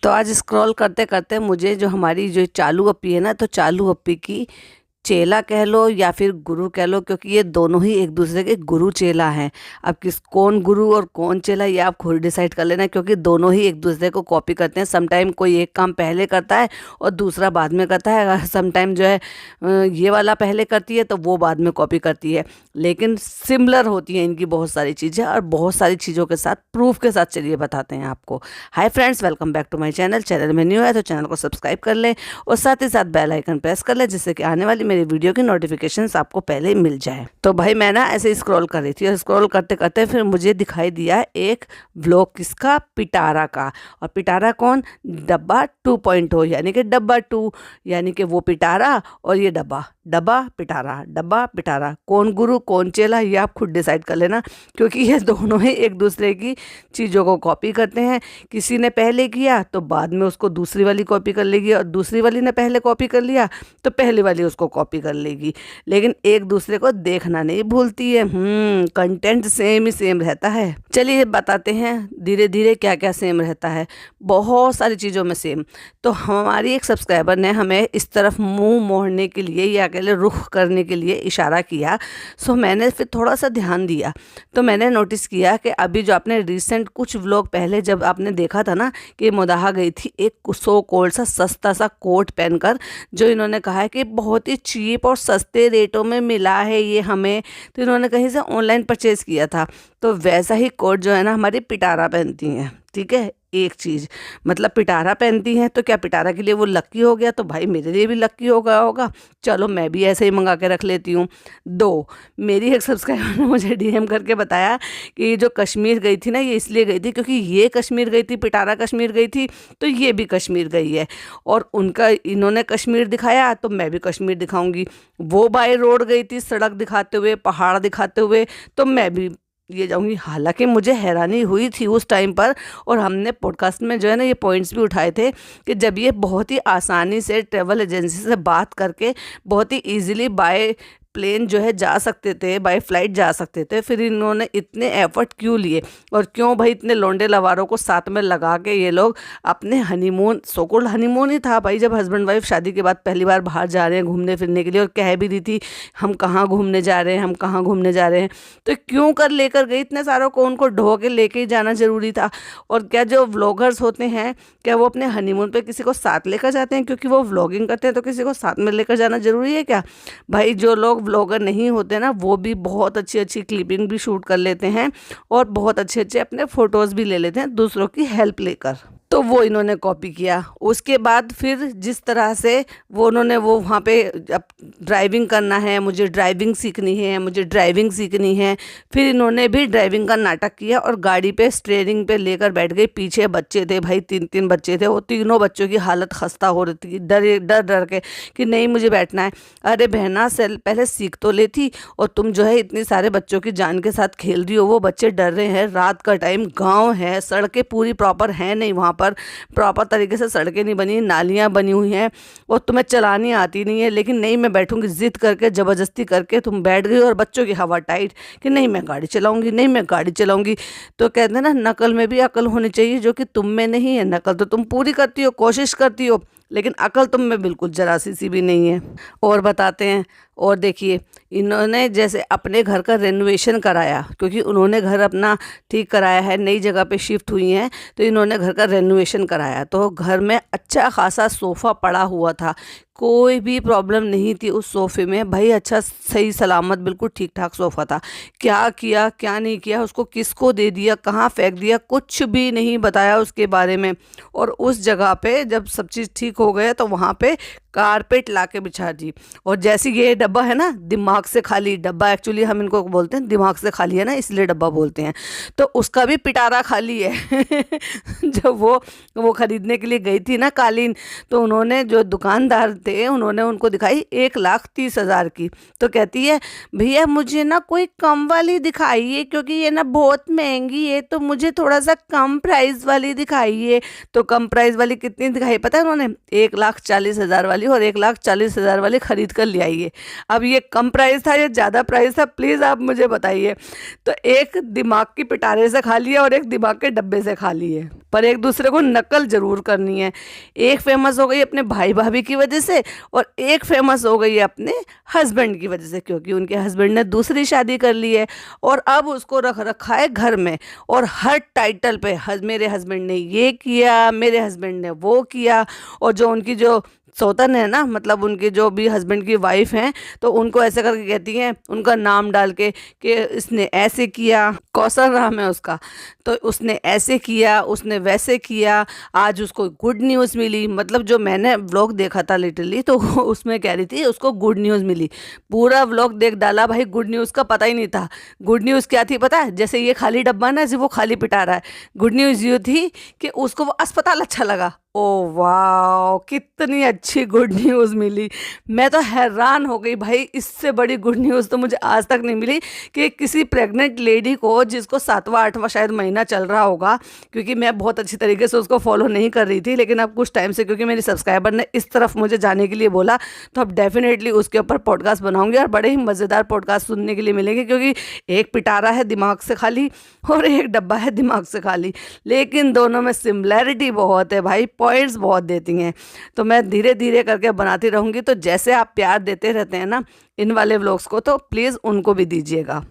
तो आज स्क्रॉल करते करते मुझे जो हमारी जो चालू अप्पी है ना, तो चालू अप्पी की चेला कह लो या फिर गुरु कह लो, क्योंकि ये दोनों ही एक दूसरे के गुरु चेला हैं। अब किस कौन गुरु और कौन चेला ये आप खुद डिसाइड कर लेना, क्योंकि दोनों ही एक दूसरे को कॉपी करते हैं। समटाइम कोई एक काम पहले करता है और दूसरा बाद में करता है। समटाइम जो है ये वाला पहले करती है तो वो बाद में कॉपी करती है, लेकिन सिमिलर होती है इनकी बहुत सारी चीज़ें और बहुत सारी चीज़ों के साथ प्रूफ के साथ। चलिए बताते हैं आपको। Hi friends, welcome back to my channel. Channel में न्यू है तो चैनल को सब्सक्राइब कर लें और साथ ही साथ बेल आइकन प्रेस कर लें, जिससे कि आने वाली मेरी वीडियो की नोटिफिकेशंस आपको पहले ही मिल जाए। तो भाई मैं ना ऐसे स्क्रॉल कर रही थी और स्क्रॉल करते करते फिर मुझे दिखाई दिया एक व्लॉग, किसका, पिटारा का। और पिटारा कौन, डब्बा 2.0, यानी कि डब्बा 2, यानी कि वो पिटारा और ये डब्बा। डब्बा पिटारा, डब्बा पिटारा, कौन गुरु कौन चेला ये आप खुद डिसाइड कर लेना, क्योंकि ये दोनों ही एक दूसरे की चीज़ों को कॉपी करते हैं। किसी ने पहले किया तो बाद में उसको दूसरी वाली कॉपी कर लेगी, और दूसरी वाली ने पहले कॉपी कर लिया तो पहली वाली उसको कॉपी कर लेगी, लेकिन एक दूसरे को देखना नहीं भूलती है। कंटेंट सेम ही सेम रहता है। चलिए बताते हैं धीरे धीरे क्या क्या सेम रहता है, बहुत सारी चीज़ों में सेम। तो हमारी एक सब्सक्राइबर ने हमें इस तरफ मुंह मोड़ने के लिए या अकेले रुख करने के लिए इशारा किया। सो मैंने फिर थोड़ा सा ध्यान दिया तो मैंने नोटिस किया कि अभी जो आपने रिसेंट कुछ व्लॉग पहले जब आपने देखा था ना कि मुदाहा गई थी एक सो कोल्ड सा सस्ता सा कोट पहनकर, जो इन्होंने कहा है कि बहुत ही चीप और सस्ते रेटों में मिला है ये हमें, तो इन्होंने कहीं से ऑनलाइन परचेज़ किया था। तो वैसा ही कोट जो है ना हमारी पिटारा पहनती हैं। ठीक है, एक चीज़ मतलब पिटारा पहनती हैं तो क्या पिटारा के लिए वो लक्की हो गया, तो भाई मेरे लिए भी लक्की हो गया होगा। चलो मैं भी ऐसे ही मंगा के रख लेती हूँ। दो, मेरी एक सब्सक्राइबर ने मुझे डीएम करके बताया कि ये जो कश्मीर गई थी ना, ये इसलिए गई थी क्योंकि ये कश्मीर गई थी, पिटारा कश्मीर गई थी, तो ये भी कश्मीर गई है और उनका इन्होंने कश्मीर दिखाया तो मैं भी कश्मीर दिखाऊंगी। वो बाय रोड गई थी सड़क दिखाते हुए, पहाड़ दिखाते हुए, तो मैं भी ये जाऊंगी। हालांकि मुझे हैरानी हुई थी उस टाइम पर, और हमने पॉडकास्ट में जो है ना ये पॉइंट्स भी उठाए थे कि जब ये बहुत ही आसानी से ट्रैवल एजेंसी से बात करके बहुत ही इजीली बाय प्लेन जो है जा सकते थे, बाय फ्लाइट जा सकते थे, फिर इन्होंने इतने एफर्ट क्यों लिए और क्यों भाई इतने लौंडे लवारों को साथ में लगा के ये लोग अपने हनीमून, सोकोल्ड हनीमून ही था भाई, जब हस्बैंड वाइफ शादी के बाद पहली बार बाहर जा रहे हैं घूमने फिरने के लिए, और कह भी रही थी हम कहाँ घूमने जा रहे हैं, हम कहाँ घूमने जा रहे हैं, तो क्यों कर लेकर गई इतने सारों को, उनको ढो के लेके ही जाना ज़रूरी था। और क्या जो व्लॉगर्स होते हैं क्या वो अपने हनीमून पे किसी को साथ लेकर जाते हैं क्योंकि वो व्लॉगिंग करते हैं, तो किसी को साथ में लेकर जाना ज़रूरी है क्या? भाई जो लोग व्लॉगर नहीं होते ना वो भी बहुत अच्छी अच्छी क्लिपिंग भी शूट कर लेते हैं और बहुत अच्छे अच्छे अपने फ़ोटोज़ भी ले लेते हैं दूसरों की हेल्प लेकर। तो वो इन्होंने कॉपी किया। उसके बाद फिर जिस तरह से वो उन्होंने वो वहाँ पे अब ड्राइविंग करना है, मुझे ड्राइविंग सीखनी है, मुझे ड्राइविंग सीखनी है, फिर इन्होंने भी ड्राइविंग का नाटक किया और गाड़ी पे स्टीयरिंग पे लेकर बैठ गई। पीछे बच्चे थे भाई, 3-3 बच्चे थे, वो तीनों बच्चों की हालत खस्ता हो रही थी, डर डर डर के कि नहीं मुझे बैठना है। अरे बहना से पहले सीख तो लेती, और तुम जो है इतने सारे बच्चों की जान के साथ खेल रही हो। वो बच्चे डर रहे हैं, रात का टाइम, गाँव है, सड़कें पूरी प्रॉपर हैं नहीं वहाँ पर, प्रॉपर तरीके से सड़कें नहीं बनी, नालियाँ बनी हुई हैं, और तुम्हें चलानी आती नहीं है, लेकिन नहीं मैं बैठूंगी, जिद करके ज़बरदस्ती करके तुम बैठ गई, और बच्चों की हवा टाइट कि नहीं मैं गाड़ी चलाऊंगी, नहीं मैं गाड़ी चलाऊंगी। तो कहते हैं ना नकल में भी अकल होनी चाहिए, जो कि तुम में नहीं है। नकल तो तुम पूरी करती हो, कोशिश करती हो, लेकिन अकल तुम में बिल्कुल जरा सी भी नहीं है। और बताते हैं, और देखिए इन्होंने जैसे अपने घर का रेनोवेशन कराया, क्योंकि उन्होंने घर अपना ठीक कराया है, नई जगह पे शिफ्ट हुई हैं, तो इन्होंने घर का रेनोवेशन कराया, तो घर में अच्छा खासा सोफ़ा पड़ा हुआ था, कोई भी प्रॉब्लम नहीं थी उस सोफ़े में भाई, अच्छा सही सलामत बिल्कुल ठीक ठाक सोफ़ा था। क्या किया क्या नहीं किया, उसको किसको दे दिया, कहाँ फेंक दिया, कुछ भी नहीं बताया उसके बारे में। और उस जगह पे जब सब चीज़ ठीक हो गया तो वहाँ पे कारपेट ला के बिछा दी। और जैसे ये डब्बा है ना दिमाग से खाली डब्बा, एक्चुअली हम इनको बोलते हैं दिमाग से खाली है ना, इसलिए डब्बा बोलते हैं, तो उसका भी पिटारा खाली है। जब वो खरीदने के लिए गई थी ना कालीन, तो उन्होंने जो दुकानदार थे उन्होंने उनको दिखाई 1,30,000 की, तो कहती है भैया मुझे ना कोई कम वाली दिखाइए, क्योंकि ये ना बहुत महंगी है, तो मुझे थोड़ा सा कम प्राइस वाली दिखाइए। तो कम प्राइस वाली कितनी दिखाई पता है उन्होंने? 1,40,000 वाली वाली और 1,40,000 वाली ख़रीद कर ले आइए। अब ये कम प्राइस था या ज़्यादा प्राइस था, प्लीज़ आप मुझे बताइए। तो एक दिमाग की पिटारे से खा लिया और एक दिमाग के डब्बे से खा लिए, पर एक दूसरे को नकल ज़रूर करनी है। एक फेमस हो गई अपने भाई भाभी की वजह से और एक फेमस हो गई अपने हस्बैंड की वजह से, क्योंकि उनके हस्बैंड ने दूसरी शादी कर ली है और अब उसको रख रखा है घर में, और हर टाइटल पे मेरे हस्बैंड ने ये किया, मेरे हस्बैंड ने वो किया। और जो उनकी जो सौतन है ना, मतलब उनके जो भी हस्बैंड की वाइफ हैं, तो उनको ऐसे करके कहती हैं, उनका नाम डाल के कि इसने ऐसे किया, कौशल नाम है उसका, तो उसने ऐसे किया, उसने वैसे किया, आज उसको गुड न्यूज़ मिली। मतलब जो मैंने व्लॉग देखा था लिटरली, तो उसमें कह रही थी उसको गुड न्यूज़ मिली। पूरा व्लॉग देख डाला भाई, गुड न्यूज़ का पता ही नहीं था। गुड न्यूज़ क्या थी पता है? जैसे ये खाली डब्बा ना, वो खाली पिटा रहा है, गुड न्यूज़ ये थी कि उसको वो अस्पताल अच्छा लगा। ओ वाह, कितनी अच्छी गुड न्यूज़ मिली। मैं तो हैरान हो गई भाई, इससे बड़ी गुड न्यूज़ तो मुझे आज तक नहीं मिली कि किसी प्रेग्नेंट लेडी को, जिसको 7वां 8वां शायद महीना चल रहा होगा, क्योंकि मैं बहुत अच्छी तरीके से उसको फॉलो नहीं कर रही थी, लेकिन अब कुछ टाइम से क्योंकि मेरी सब्सक्राइबर ने इस तरफ मुझे जाने के लिए बोला, तो अब डेफिनेटली उसके ऊपर पॉडकास्ट बनाऊंगी और बड़े ही मज़ेदार पॉडकास्ट सुनने के लिए मिलेंगे, क्योंकि एक पिटारा है दिमाग से खाली और एक डब्बा है दिमाग से खाली, लेकिन दोनों में सिमिलैरिटी बहुत है भाई, पॉइंट्स बहुत देती हैं। तो मैं धीरे धीरे करके बनाती रहूँगी। तो जैसे आप प्यार देते रहते हैं ना इन वाले व्लॉग्स को, तो प्लीज़ उनको भी दीजिएगा।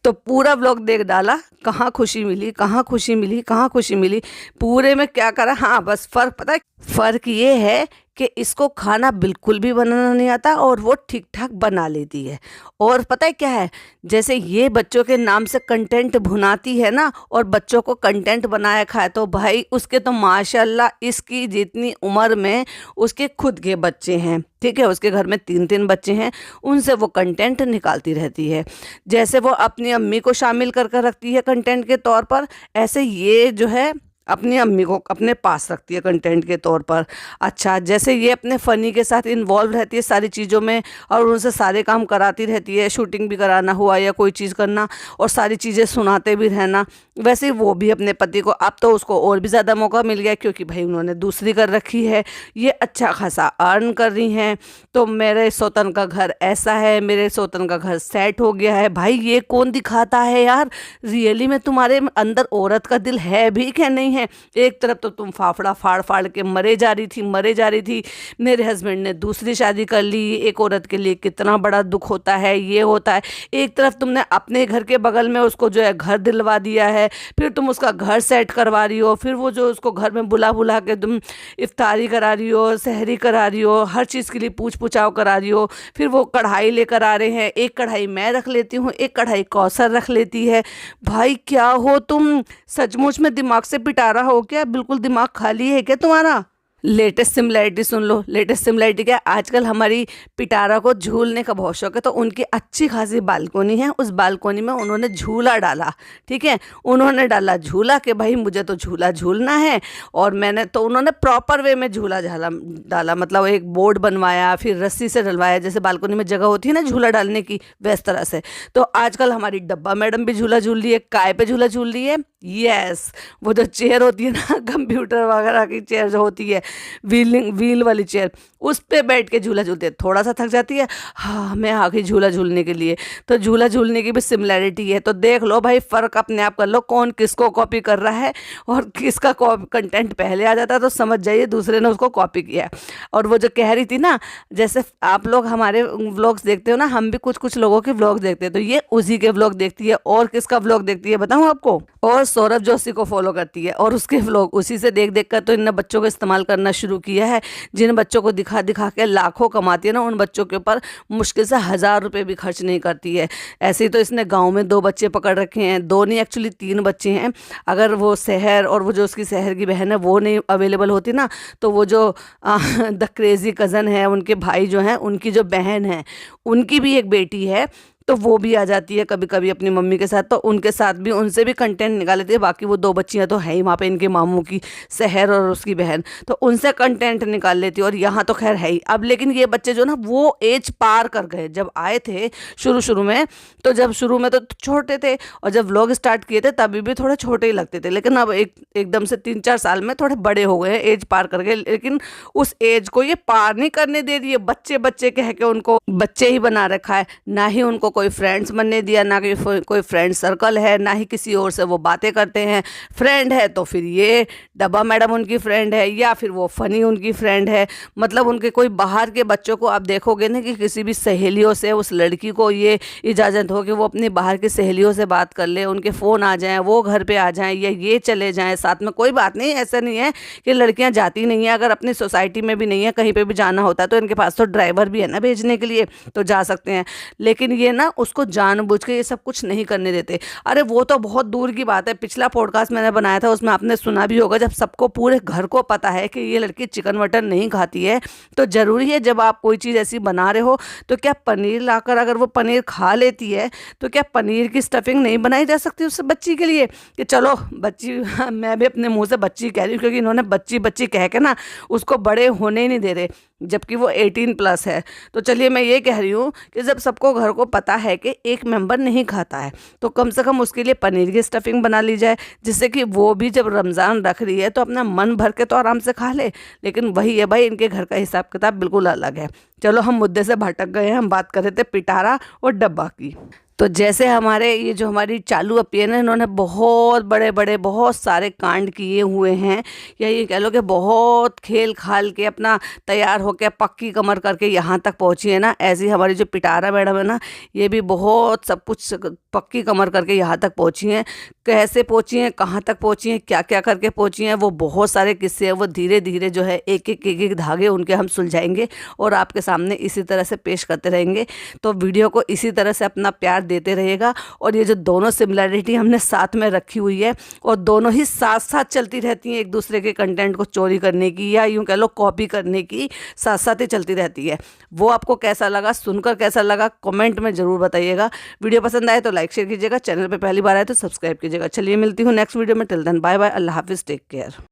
तो पूरा व्लॉग देख डाला, कहाँ खुशी मिली, कहाँ खुशी मिली, कहाँ खुशी मिली, पूरे में क्या करा। हाँ बस फ़र्क पता है, फ़र्क ये है कि इसको खाना बिल्कुल भी बनाना नहीं आता और वो ठीक ठाक बना लेती है। और पता है क्या है, जैसे ये बच्चों के नाम से कंटेंट भुनाती है ना, और बच्चों को कंटेंट बनाया खाए, तो भाई उसके तो माशाल्लाह इसकी जितनी उम्र में उसके खुद के बच्चे हैं, ठीक है, उसके घर में 3-3 बच्चे हैं, उनसे वो कंटेंट निकालती रहती है। जैसे वो अपनी अम्मी को शामिल कर कर रखती है कंटेंट के तौर पर, ऐसे ये जो है अपनी अम्मी को अपने पास रखती है कंटेंट के तौर पर। अच्छा, जैसे ये अपने फ़नी के साथ इन्वॉल्व रहती है सारी चीज़ों में और उनसे सारे काम कराती रहती है, शूटिंग भी कराना हुआ या कोई चीज़ करना और सारी चीज़ें सुनाते भी रहना, वैसे वो भी अपने पति को, अब तो उसको और भी ज़्यादा मौका मिल गया क्योंकि भाई उन्होंने दूसरी कर रखी है, ये अच्छा खासा अर्न कर रही हैं। तो मेरे सौतन का घर ऐसा है, मेरे सौतन का घर सेट हो गया है। भाई ये कौन दिखाता है यार, रियली में तुम्हारे अंदर औरत का दिल है भी क्या नहीं है? एक तरफ तो तुम फाफड़ा फाड़ फाड़ के मरे जा रही थी, मेरे हस्बैंड ने दूसरी शादी कर ली, एक औरत के लिए कितना बड़ा दुख होता है, ये होता है। एक तरफ तुमने अपने घर के बगल में उसको जो है घर दिलवा दिया है, फिर तुम उसका घर सेट करवा रही हो, फिर वो जो उसको घर में बुला बुला के तुम इफ्तारी करा रही हो, सहरी करा रही हो, हर चीज़ के लिए पूछ पुछाव करा रही हो। फिर वो कढ़ाई लेकर आ रहे हैं, एक कढ़ाई मैं रख लेती हूँ, एक कढ़ाई कौसर रख लेती है। भाई क्या हो तुम, सचमुच में दिमाग से पिटा रहा हो क्या? बिल्कुल दिमाग खाली है क्या तुम्हारा? लेटेस्ट सिमिलैरिटी सुन लो। लेटेस्ट सिमिलैरिटी क्या, आजकल हमारी पिटारा को झूलने का बहुत शौक है, तो उनकी अच्छी खासी बालकोनी है, उस बालकोनी में उन्होंने झूला डाला, ठीक है, उन्होंने डाला झूला कि भाई मुझे तो झूला झूलना है। और मैंने तो उन्होंने प्रॉपर वे में झूला डाला, मतलब एक बोर्ड बनवाया, फिर रस्सी से डलवाया, जैसे बालकोनी में जगह होती है ना झूला डालने की, वैस तरह से। तो आजकल हमारी डब्बा मैडम भी झूला झूल रही है, काय पे झूला झूल रही है, यस, वो जो चेयर होती है ना, कंप्यूटर वगैरह की चेयर जो होती है, व्हील वाली चेयर, उस पे बैठ के झूला झूलते हैं। थोड़ा सा थक जाती है, हाँ मैं आ गई झूला झूलने के लिए। तो झूला झूलने की भी सिमिलैरिटी है। तो देख लो भाई, फ़र्क अपने आप कर लो, कौन किसको कॉपी कर रहा है और किसका कंटेंट पहले आ जाता है, तो समझ जाइए दूसरे ने उसको कॉपी किया है। और वो जो कह रही थी ना, जैसे आप लोग हमारे व्लॉग्स देखते हो ना, हम भी कुछ कुछ लोगों के व्लॉग देखते हैं, तो ये उसी के व्लॉग देखती है। और किसका व्लॉग देखती है बताऊँ आपको? और सौरभ जोशी को फॉलो करती है और उसके व्लॉग उसी से देख देख कर तो इन बच्चों को इस्तेमाल करना शुरू किया है। जिन बच्चों को दिखा दिखा के लाखों कमाती है ना, उन बच्चों के ऊपर मुश्किल से 1000 रुपये भी खर्च नहीं करती है। ऐसे ही तो इसने गांव में 2 बच्चे पकड़ रखे हैं, 2 नहीं एक्चुअली 3 बच्चे हैं। अगर वो शहर और वो जो उसकी शहर की बहन है वो नहीं अवेलेबल होती ना, तो वो जो द क्रेज़ी कज़न है, उनके भाई जो हैं, उनकी जो बहन है, उनकी भी एक बेटी है। तो वो भी आ जाती है कभी कभी अपनी मम्मी के साथ, तो उनके साथ भी उनसे भी कंटेंट निकाल लेती है। बाकी वो 2 बच्चियां तो है ही वहाँ पे, इनके मामू की सहर और उसकी बहन, तो उनसे कंटेंट निकाल लेती है। और यहाँ तो खैर है ही अब, लेकिन ये बच्चे जो ना वो एज पार कर गए। जब आए थे शुरू शुरू में, तो जब शुरू में तो छोटे थे, और जब व्लॉग स्टार्ट किए थे तभी भी थोड़े छोटे ही लगते थे, लेकिन अब एकदम से 3-4 साल में थोड़े बड़े हो गए, एज पार कर गए। लेकिन उस एज को ये पार नहीं करने दे दिए, बच्चे बच्चे कह के उनको बच्चे ही बना रखा है। ना ही उनको कोई फ्रेंड्स बनने दिया, ना कोई फ्रेंड सर्कल है, ना ही किसी और से वो बातें करते हैं। फ्रेंड है तो फिर ये डब्बा मैडम उनकी फ्रेंड है, या फिर वो फनी उनकी फ्रेंड है। मतलब उनके कोई बाहर के बच्चों को आप देखोगे ना कि किसी भी सहेलियों से उस लड़की को ये इजाज़त हो कि वो अपनी बाहर की सहेलियों से बात कर ले, उनके फ़ोन आ जाएं, वो घर पे आ जाएं, या ये चले जाएं साथ में। कोई बात नहीं, ऐसा नहीं है कि लड़कियां जाती नहीं है। अगर अपनी सोसाइटी में भी नहीं है, कहीं पे भी जाना होता है, तो इनके पास तो ड्राइवर भी है ना भेजने के लिए, तो जा सकते हैं। लेकिन ये ना उसको जानबूझ के ये सब कुछ नहीं करने देते। अरे वो तो बहुत दूर की बात है, पिछला पॉडकास्ट मैंने बनाया था उसमें आपने सुना भी होगा, जब सबको पूरे घर को पता है कि ये लड़की चिकन मटन नहीं खाती है, तो ज़रूरी है जब आप कोई चीज़ ऐसी बना रहे हो तो क्या पनीर लाकर अगर वो पनीर खा लेती है तो क्या पनीर की स्टफिंग नहीं बनाई जा सकती उस बच्ची के लिए? कि चलो बच्ची मैं भी अपने मुंह से बच्ची कह रही हूँ, क्योंकि इन्होंने बच्ची बच्ची कह के ना उसको बड़े होने ही नहीं दे रहे, जबकि वो 18+ है। तो चलिए मैं ये कह रही हूँ कि जब सबको घर को पता है कि एक मेंबर नहीं खाता है, तो कम से कम उसके लिए पनीर की स्टफिंग बना ली जाए, जिससे कि वो भी जब रमज़ान रख रही है तो अपना मन भर के तो आराम से खा ले। लेकिन वही है भाई, इनके घर का हिसाब किताब बिल्कुल अलग है। चलो हम मुद्दे से भटक गए हैं, हम बात कर रहे थे पिटारा और डब्बा की। तो जैसे हमारे ये जो हमारी चालू अपी है ना, इन्होंने बहुत बड़े बड़े बहुत सारे कांड किए हुए हैं, या ये कह लो कि बहुत खेल खाल के अपना तैयार होकर पक्की कमर करके यहाँ तक पहुँची है ना। ऐसी ही हमारी जो पिटारा मैडम है ना, ये भी बहुत सब कुछ पक्की कमर करके यहाँ तक पहुँची हैं। कैसे पहुँची हैं, कहाँ तक पहुँची हैं, क्या क्या करके पहुँची हैं, वो बहुत सारे किस्से हैं। वो धीरे धीरे जो है एक एक धागे उनके हम सुलझाएंगे और आपके सामने इसी तरह से पेश करते रहेंगे। तो वीडियो को इसी तरह से अपना प्यार देते रहिएगा। और ये जो दोनों सिमिलरिटी हमने साथ में रखी हुई है, और दोनों ही साथ साथ चलती रहती हैं, एक दूसरे के कंटेंट को चोरी करने की या यूँ कह लो कॉपी करने की, साथ साथ ही चलती रहती है। वो आपको कैसा लगा, सुनकर कैसा लगा, कमेंट में ज़रूर बताइएगा। वीडियो पसंद आए तो लाइक शेयर कीजिएगा, चैनल पर पहली बार आए तो सब्सक्राइब कीजिएगा। चलिए मिलती हूँ नेक्स्ट वीडियो में, टिल देन बाय बाय, अल्लाह हाफिज़, टेक केयर।